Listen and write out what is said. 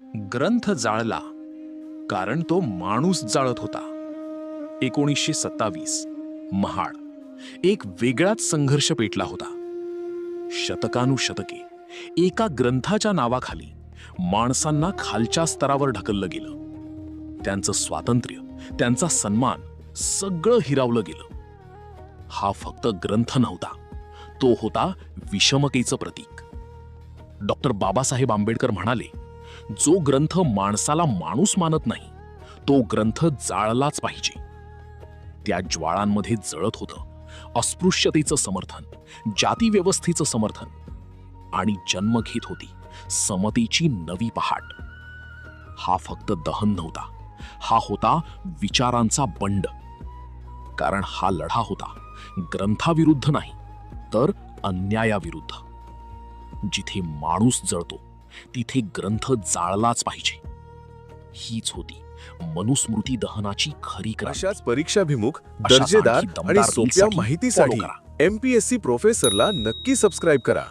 ग्रंथ जाळला कारण तो माणूस जाळत होता. 1927 महाड. एक वेगळाच संघर्ष पेटला होता. शतकानुशतके एका ग्रंथाच्या नावाखाली माणसांना खालच्या स्तरावर ढकललं गेलं. त्यांचं स्वातंत्र्य, त्यांचा सन्मान सगळं हिरावलं गेलं. हा फक्त ग्रंथ नव्हता, तो होता विषमतेचं प्रतीक. डॉक्टर बाबासाहेब आंबेडकर म्हणाले, जो ग्रंथ माणसाला माणूस मानत नाही तो ग्रंथ जाळलाच पाहिजे. त्या ज्वाळांमध्ये जळत होतं अस्पृश्यतेचं समर्थन, जातीव्यवस्थेचं समर्थन आणि जन्म घेत होती समतेची नवी पहाट. हा फक्त दहन नव्हता, हा होता विचारांचा बंड. कारण हा लढा होता ग्रंथाविरुद्ध नाही तर अन्यायाविरुद्ध. जिथे माणूस जळतो तिथे ग्रंथ जाळलाच पाहिजे. हीच होती मनुस्मृती दहनाची खरी क्रांती. अशाच परीक्षाभिमुख, अशाच दर्जेदार आणखी दमदार आणि सोप्या रील्ससाठी माहितीसाठी follow करा. MPSC प्रोफेसरला नक्की सबस्क्राईब करा.